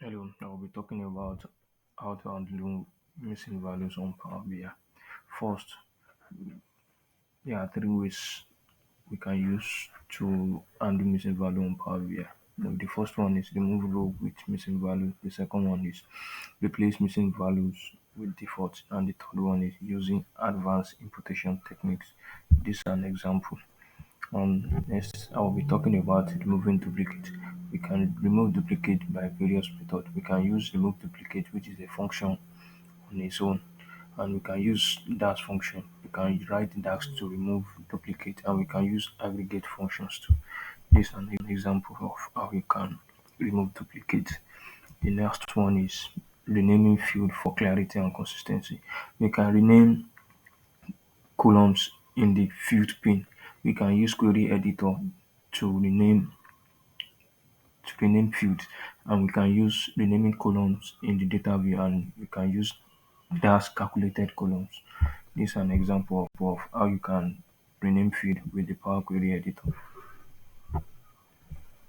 Hello, I will be talking about how to handle missing values on Power BI. First, there are three ways we can use to handle missing value on Power BI. Now, the first one is remove row with missing value. The second one is replace missing values with default, and the third one is using advanced imputation techniques. This is an example. Next, I will be talking about removing duplicate. We can remove duplicate by various methods. We can use remove duplicate, which is a function on its own, and we can use dash function. We can write dash to remove duplicate, and we can use aggregate functions too. This is an example of how you can remove duplicate. The next one is renaming field for clarity and consistency. We can rename columns in the field pane. We can use query editor to rename fields, and we can use renaming columns in the data view, and we can use dash calculated columns. This is an example of how you can rename field with the Power Query editor.